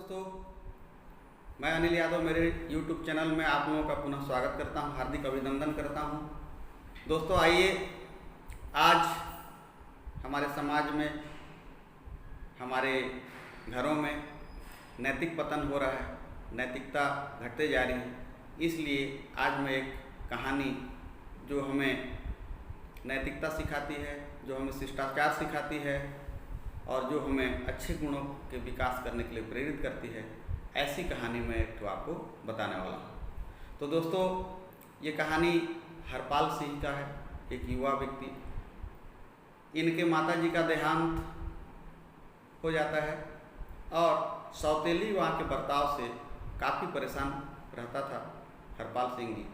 दोस्तों, मैं अनिल यादव मेरे YouTube चैनल में आप लोगों का पुनः स्वागत करता हूं, हार्दिक अभिनंदन करता हूं। दोस्तों आइए, आज हमारे समाज में, हमारे घरों में नैतिक पतन हो रहा है, नैतिकता घटते जा रही है। इसलिए आज मैं एक कहानी जो हमें नैतिकता सिखाती है, जो हमें शिष्टाचार सिखाती है और जो हमें अच्छे गुणों के विकास करने के लिए प्रेरित करती है, ऐसी कहानी मैं एक तो आपको बताने वाला हूँ। तो दोस्तों, ये कहानी हरपाल सिंह का है, एक युवा व्यक्ति। इनके माताजी का देहांत हो जाता है और सौतेली वहाँ के बर्ताव से काफ़ी परेशान रहता था हरपाल सिंह जी।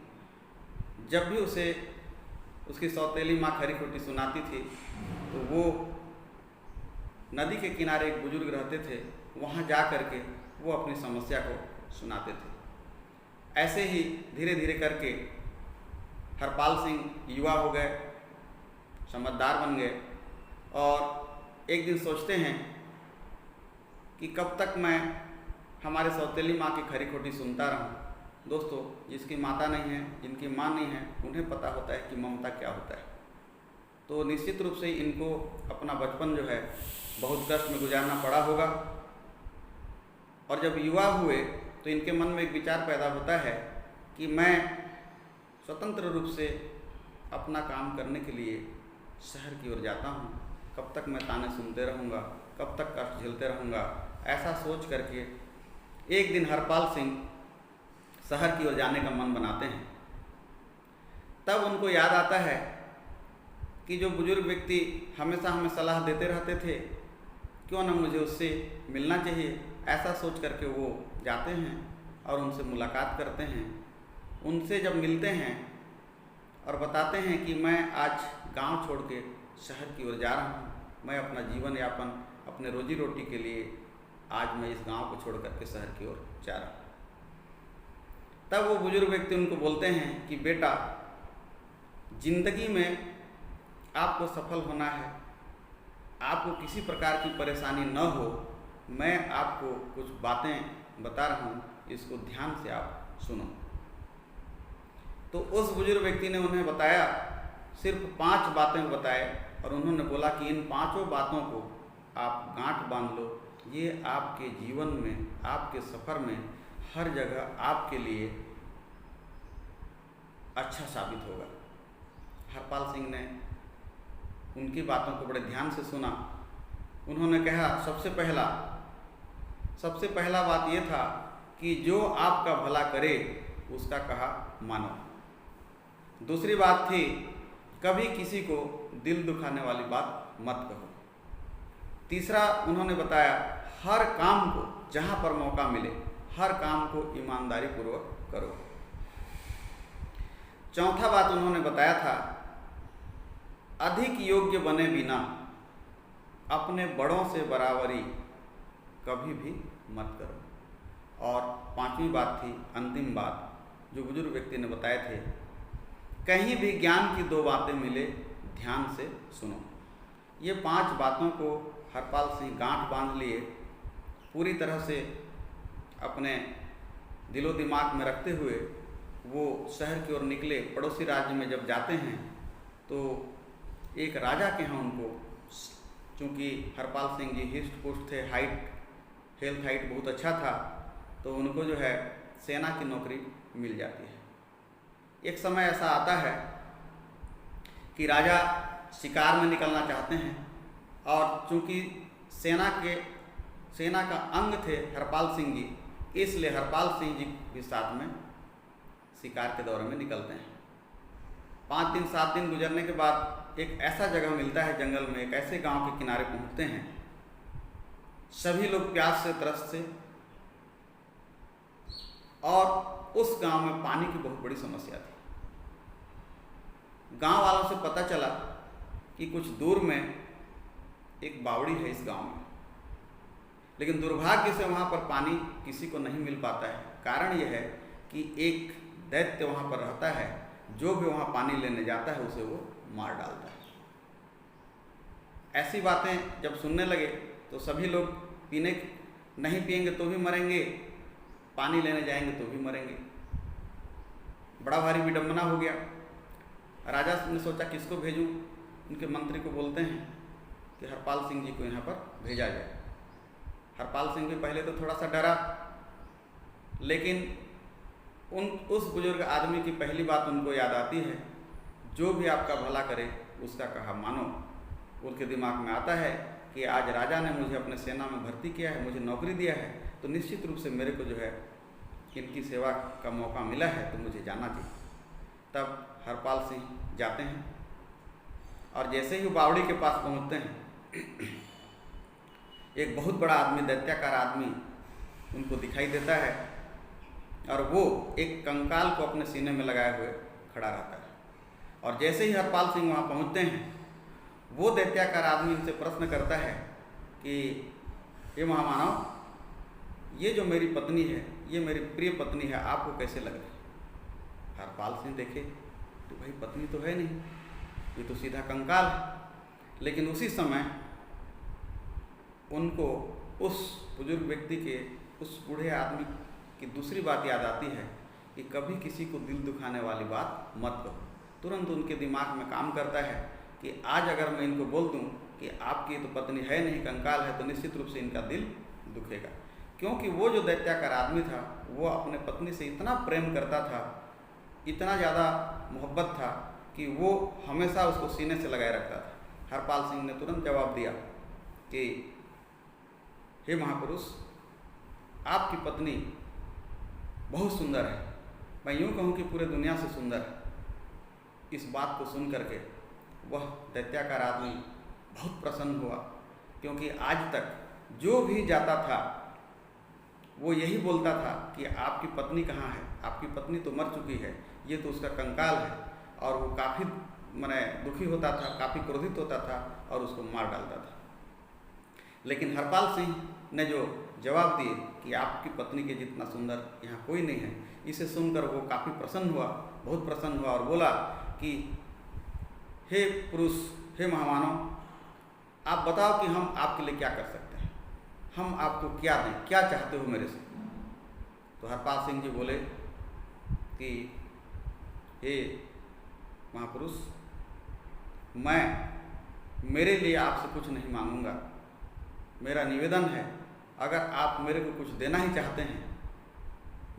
जब भी उसे उसकी सौतेली माँ खरी खोटी सुनाती थी तो वो नदी के किनारे एक बुजुर्ग रहते थे, वहाँ जा कर के वो अपनी समस्या को सुनाते थे। ऐसे ही धीरे धीरे करके हरपाल सिंह युवा हो गए, समझदार बन गए और एक दिन सोचते हैं कि कब तक मैं हमारे सौतेली माँ की खरी खोटी सुनता रहूँ। दोस्तों, जिसकी माता नहीं है, जिनकी माँ नहीं है, उन्हें पता होता है कि ममता क्या होता है। तो निश्चित रूप से इनको अपना बचपन जो है बहुत कष्ट में गुजारना पड़ा होगा। और जब युवा हुए तो इनके मन में एक विचार पैदा होता है कि मैं स्वतंत्र रूप से अपना काम करने के लिए शहर की ओर जाता हूँ। कब तक मैं ताने सुनते रहूँगा, कब तक कष्ट झेलते रहूँगा। ऐसा सोच करके एक दिन हरपाल सिंह शहर की ओर जाने का मन बनाते हैं। तब उनको याद आता है कि जो बुजुर्ग व्यक्ति हमेशा हमें सलाह देते रहते थे, क्यों ना मुझे उससे मिलना चाहिए। ऐसा सोच करके वो जाते हैं और उनसे मुलाकात करते हैं। उनसे जब मिलते हैं और बताते हैं कि मैं आज गांव छोड़ के शहर की ओर जा रहा हूँ, मैं अपना जीवन यापन, अपने रोजी रोटी के लिए आज मैं इस गांव को छोड़ करके शहर की ओर जा रहा हूँ। तब वो बुजुर्ग व्यक्ति उनको बोलते हैं कि बेटा, जिंदगी में आपको सफल होना है, आपको किसी प्रकार की परेशानी न हो, मैं आपको कुछ बातें बता रहा हूँ, इसको ध्यान से आप सुनो। तो उस बुजुर्ग व्यक्ति ने उन्हें बताया, सिर्फ 5 बातें बताए और उन्होंने बोला कि इन 5 बातों को आप गांठ बांध लो। ये आपके जीवन में, आपके सफ़र में हर जगह आपके लिए अच्छा साबित होगा। हरपाल सिंह ने उनकी बातों को बड़े ध्यान से सुना। उन्होंने कहा, सबसे पहला बात यह था कि जो आपका भला करे उसका कहा मानो। दूसरी बात थी, कभी किसी को दिल दुखाने वाली बात मत कहो। तीसरा उन्होंने बताया, हर काम को जहाँ पर मौका मिले, हर काम को ईमानदारी पूर्वक करो। चौथा बात उन्होंने बताया था, अधिक योग्य बने बिना अपने बड़ों से बराबरी कभी भी मत करो। और 5वीं बात थी, अंतिम बात जो बुजुर्ग व्यक्ति ने बताए थे, कहीं भी ज्ञान की 2 बातें मिले, ध्यान से सुनो। ये 5 बातों को हरपाल सिंह गांठ बांध लिए, पूरी तरह से अपने दिलो दिमाग में रखते हुए वो शहर की ओर निकले। पड़ोसी राज्य में जब जाते हैं तो एक राजा के यहाँ उनको, चूँकि हरपाल सिंह जी हिस्ट पुष्ट थे, हेल्थ हाइट बहुत अच्छा था, तो उनको जो है सेना की नौकरी मिल जाती है। एक समय ऐसा आता है कि राजा शिकार में निकलना चाहते हैं और चूँकि सेना का अंग थे हरपाल सिंह जी, इसलिए हरपाल सिंह जी भी साथ में शिकार के दौरे में निकलते हैं। 5 दिन 7 दिन गुजरने के बाद एक ऐसा जगह मिलता है जंगल में, एक ऐसे गांव के किनारे पहुंचते हैं। सभी लोग प्यास से त्रस्त थे और उस गांव में पानी की बहुत बड़ी समस्या थी। गांव वालों से पता चला कि कुछ दूर में एक बावड़ी है इस गांव में, लेकिन दुर्भाग्य से वहाँ पर पानी किसी को नहीं मिल पाता है। कारण यह है कि एक दैत्य वहाँ पर रहता है, जो भी वहाँ पानी लेने जाता है उसे वो मार डालता है। ऐसी बातें जब सुनने लगे तो सभी लोग पीने नहीं पिएंगे तो भी मरेंगे, पानी लेने जाएंगे तो भी मरेंगे। बड़ा भारी विडंबना हो गया। राजा ने सोचा किसको भेजूं। उनके मंत्री को बोलते हैं कि हरपाल सिंह जी को यहाँ पर भेजा जाए। हरपाल सिंह भी पहले तो थोड़ा सा डरा, लेकिन उस बुजुर्ग आदमी की पहली बात उनको याद आती है, जो भी आपका भला करे उसका कहा मानो। उनके दिमाग में आता है कि आज राजा ने मुझे अपने सेना में भर्ती किया है, मुझे नौकरी दिया है, तो निश्चित रूप से मेरे को जो है इनकी सेवा का मौका मिला है, तो मुझे जाना चाहिए। तब हरपाल सिंह जाते हैं और जैसे ही वो बावड़ी के पास पहुंचते हैं, एक बहुत बड़ा आदमी, दैत्याकार आदमी उनको दिखाई देता है और वो एक कंकाल को अपने सीने में लगाए हुए खड़ा रहता है। और जैसे ही हरपाल सिंह वहाँ पहुँचते हैं, वो दैत्याकार आदमी इनसे प्रश्न करता है कि ये महामानव, ये जो मेरी पत्नी है, ये मेरी प्रिय पत्नी है, आपको कैसे लग रही? हरपाल सिंह देखे तो भाई पत्नी तो है नहीं, ये तो सीधा कंकाल है। लेकिन उसी समय उनको उस बुजुर्ग व्यक्ति के, उस बूढ़े आदमी की दूसरी बात याद आती है कि कभी किसी को दिल दुखाने वाली बात मत कहो। तुरंत उनके दिमाग में काम करता है कि आज अगर मैं इनको बोल दूं कि आपकी तो पत्नी है नहीं, कंकाल है, तो निश्चित रूप से इनका दिल दुखेगा। क्योंकि वो जो दैत्याकार आदमी था, वो अपने पत्नी से इतना प्रेम करता था, इतना ज़्यादा मोहब्बत था कि वो हमेशा उसको सीने से लगाए रखता था। हरपाल सिंह ने तुरंत जवाब दिया कि हे महापुरुष, आपकी पत्नी बहुत सुंदर है, मैं यूँ कहूँ कि पूरे दुनिया से सुंदर है। इस बात को सुन करके वह दैत्याकार आदमी बहुत प्रसन्न हुआ, क्योंकि आज तक जो भी जाता था वो यही बोलता था कि आपकी पत्नी कहाँ है, आपकी पत्नी तो मर चुकी है, ये तो उसका कंकाल है। और वो काफ़ी दुखी होता था, काफ़ी क्रोधित होता था और उसको मार डालता था। लेकिन हरपाल सिंह ने जो जवाब दिए कि आपकी पत्नी के जितना सुंदर यहाँ कोई नहीं है, इसे सुनकर वो काफ़ी प्रसन्न हुआ, बहुत प्रसन्न हुआ और बोला कि हे पुरुष, हे महामानव, आप बताओ कि हम आपके लिए क्या कर सकते हैं, हम आपको क्या दें, क्या चाहते हो मेरे से? तो हरपाल सिंह जी बोले कि हे महापुरुष, मैं मेरे लिए आपसे कुछ नहीं मांगूंगा। मेरा निवेदन है, अगर आप मेरे को कुछ देना ही चाहते हैं,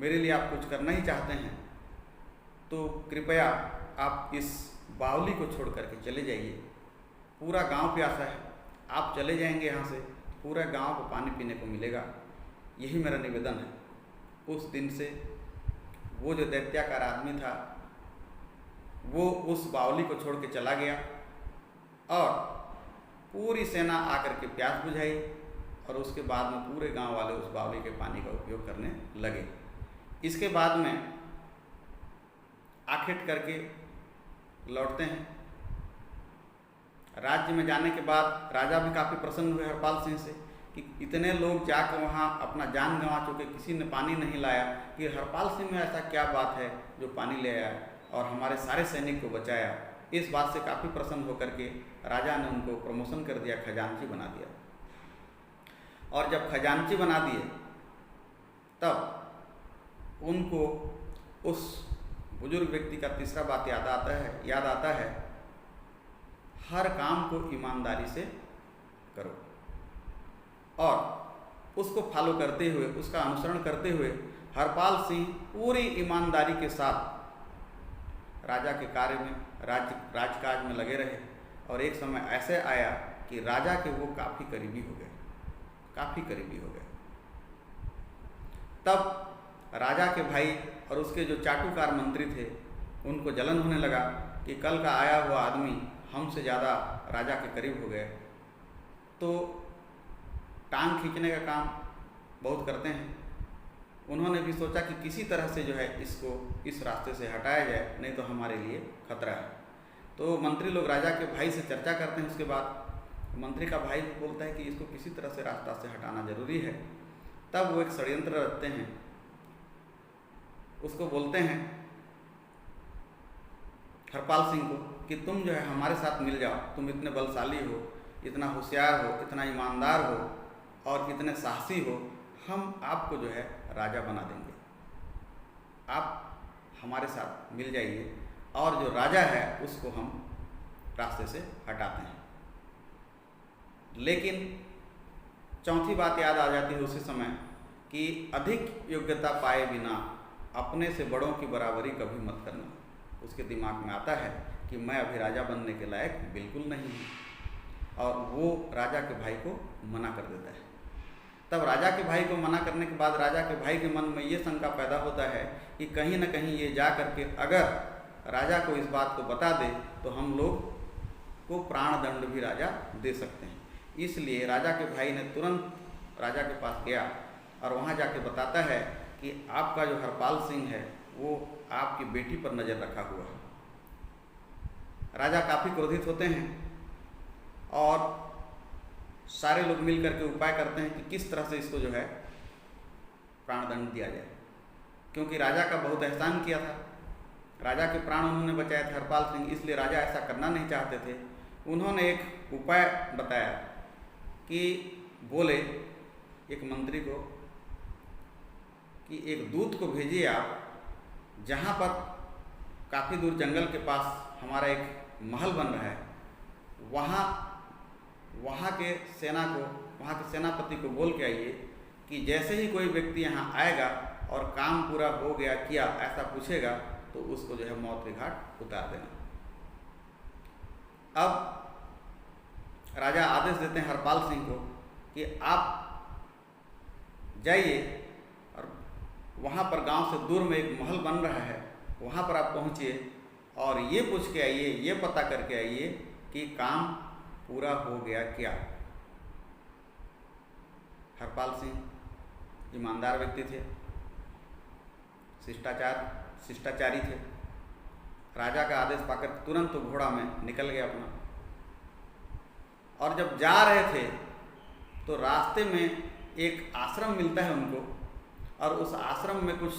मेरे लिए आप कुछ करना ही चाहते हैं, तो कृपया आप इस बावली को छोड़ करके चले जाइए। पूरा गांव प्यासा है, आप चले जाएंगे यहाँ से, पूरा गांव को पानी पीने को मिलेगा, यही मेरा निवेदन है। उस दिन से वो जो दैत्याकार आदमी था, वो उस बावली को छोड़ के चला गया और पूरी सेना आकर के प्यास बुझाई और उसके बाद में पूरे गांव वाले उस बावली के पानी का उपयोग करने लगे। इसके बाद में आखिट करके लौटते हैं। राज्य में जाने के बाद राजा भी काफ़ी प्रसन्न हुए हरपाल सिंह से कि इतने लोग जाकर वहाँ अपना जान गंवा चुके, किसी ने पानी नहीं लाया, कि हरपाल सिंह में ऐसा क्या बात है जो पानी ले आया और हमारे सारे सैनिक को बचाया। इस बात से काफ़ी प्रसन्न होकर के राजा ने उनको प्रमोशन कर दिया, खजांची बना दिया। और जब खजांची बना दिए तब उनको उस बुजुर्ग व्यक्ति का तीसरा बात याद आता है, हर काम को ईमानदारी से करो। और उसको फॉलो करते हुए, उसका अनुसरण करते हुए हरपाल सिंह पूरी ईमानदारी के साथ राजा के कार्य में, राजकाज में लगे रहे। और एक समय ऐसे आया कि राजा के वो काफ़ी करीबी हो गए। तब राजा के भाई और उसके जो चाटुकार मंत्री थे, उनको जलन होने लगा कि कल का आया हुआ आदमी हमसे ज़्यादा राजा के करीब हो गए। तो टांग खींचने का काम बहुत करते हैं। उन्होंने भी सोचा कि किसी तरह से जो है इसको इस रास्ते से हटाया जाए, नहीं तो हमारे लिए खतरा है। तो मंत्री लोग राजा के भाई से चर्चा करते हैं। उसके बाद मंत्री का भाई बोलता है कि इसको किसी तरह से रास्ता से हटाना जरूरी है। तब वो एक षड्यंत्र रचते हैं, उसको बोलते हैं हरपाल सिंह को कि तुम जो है हमारे साथ मिल जाओ, तुम इतने बलशाली हो, इतना होशियार हो, इतना ईमानदार हो और इतने साहसी हो, हम आपको जो है राजा बना देंगे, आप हमारे साथ मिल जाइए, और जो राजा है उसको हम रास्ते से हटाते हैं। लेकिन चौथी बात याद आ जाती है उसी समय कि अधिक योग्यता पाए बिना अपने से बड़ों की बराबरी कभी मत करना। उसके दिमाग में आता है कि मैं अभी राजा बनने के लायक बिल्कुल नहीं हूँ, और वो राजा के भाई को मना कर देता है। तब राजा के भाई को मना करने के बाद राजा के भाई के मन में ये शंका पैदा होता है कि कहीं न कहीं ये जा करके अगर राजा को इस बात को बता दे तो हम लोग को प्राण दंड भी राजा दे सकते हैं। इसलिए राजा के भाई ने तुरंत राजा के पास गया और वहाँ जाके बताता है कि आपका जो हरपाल सिंह है वो आपकी बेटी पर नज़र रखा हुआ है। राजा काफ़ी क्रोधित होते हैं और सारे लोग मिल करके उपाय करते हैं कि किस तरह से इसको जो है प्राणदंड दिया जाए, क्योंकि राजा का बहुत एहसान किया था, राजा के प्राण उन्होंने बचाए थे हरपाल सिंह, इसलिए राजा ऐसा करना नहीं चाहते थे। उन्होंने एक उपाय बताया कि बोले एक मंत्री को कि एक दूत को भेजिए आप, जहाँ पर काफ़ी दूर जंगल के पास हमारा एक महल बन रहा है, वहाँ के सेनापति को बोल के आइए कि जैसे ही कोई व्यक्ति यहाँ आएगा और काम पूरा हो गया क्या ऐसा पूछेगा तो उसको जो है मौत के घाट उतार देना। अब राजा आदेश देते हैं हरपाल सिंह को कि आप जाइए और वहाँ पर गांव से दूर में एक महल बन रहा है, वहाँ पर आप पहुँचिए और ये पूछ के आइए, ये पता करके आइए कि काम पूरा हो गया क्या। हरपाल सिंह ईमानदार व्यक्ति थे, शिष्टाचारी थे। राजा का आदेश पाकर तुरंत तो घोड़ा में निकल गया अपना, और जब जा रहे थे तो रास्ते में एक आश्रम मिलता है उनको, और उस आश्रम में कुछ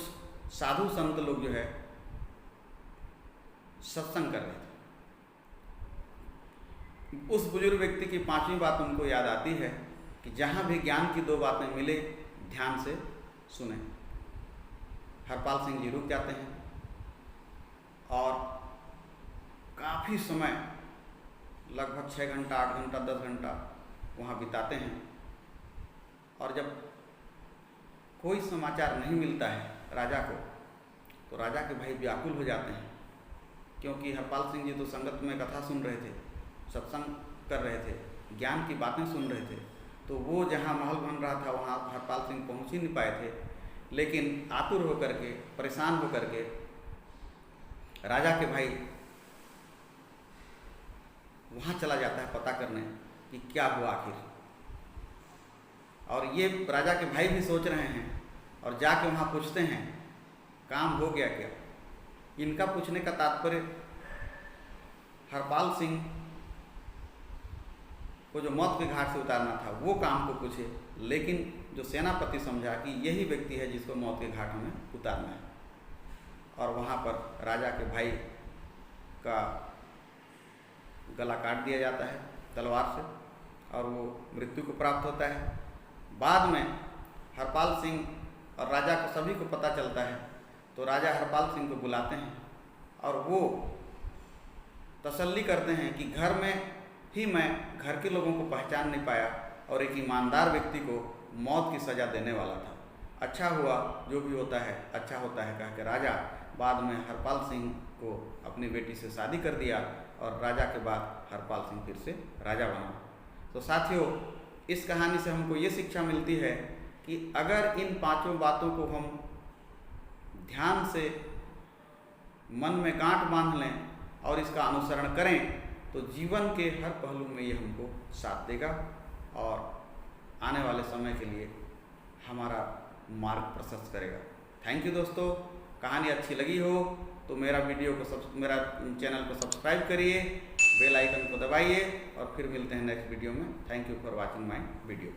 साधु संत लोग जो है सत्संग कर रहे थे। उस बुजुर्ग व्यक्ति की पांचवी बात उनको याद आती है कि जहाँ भी ज्ञान की दो बातें मिले ध्यान से सुने। हरपाल सिंह जी रुक जाते हैं और काफ़ी समय लगभग 6 घंटा 8 घंटा 10 घंटा वहाँ बिताते हैं, और जब कोई समाचार नहीं मिलता है राजा को तो राजा के भाई व्याकुल हो जाते हैं, क्योंकि हरपाल सिंह जी तो संगत में कथा सुन रहे थे, सत्संग कर रहे थे, ज्ञान की बातें सुन रहे थे, तो वो जहाँ महल बन रहा था वहाँ हरपाल सिंह पहुँच ही नहीं पाए थे। लेकिन आतुर होकर के, परेशान होकर के राजा के भाई वहाँ चला जाता है पता करने कि क्या हुआ आखिर। और ये राजा के भाई भी सोच रहे हैं और जाके वहाँ पूछते हैं काम हो गया क्या। इनका पूछने का तात्पर्य हरपाल सिंह को जो मौत के घाट से उतारना था वो काम को पूछे, लेकिन जो सेनापति समझा कि यही व्यक्ति है जिसको मौत के घाट में उतारना है, और वहाँ पर राजा के भाई का गला काट दिया जाता है तलवार से और वो मृत्यु को प्राप्त होता है। बाद में हरपाल सिंह और राजा को सभी को पता चलता है तो राजा हरपाल सिंह को बुलाते हैं और वो तसल्ली करते हैं कि घर में ही मैं घर के लोगों को पहचान नहीं पाया और एक ईमानदार व्यक्ति को मौत की सज़ा देने वाला था। अच्छा हुआ, जो भी होता है अच्छा होता है कह के राजा बाद में हरपाल सिंह को अपनी बेटी से शादी कर दिया और राजा के बाद हरपाल सिंह फिर से राजा बना। तो साथियों, इस कहानी से हमको ये शिक्षा मिलती है कि अगर इन पांचों बातों को हम ध्यान से मन में गांठ बांध लें और इसका अनुसरण करें तो जीवन के हर पहलू में ये हमको साथ देगा और आने वाले समय के लिए हमारा मार्ग प्रशस्त करेगा। थैंक यू दोस्तों। कहानी अच्छी लगी हो तो मेरा चैनल को सब्सक्राइब करिए, बेल आइकन को दबाइए और फिर मिलते हैं नेक्स्ट वीडियो में। Thank you for watching my video.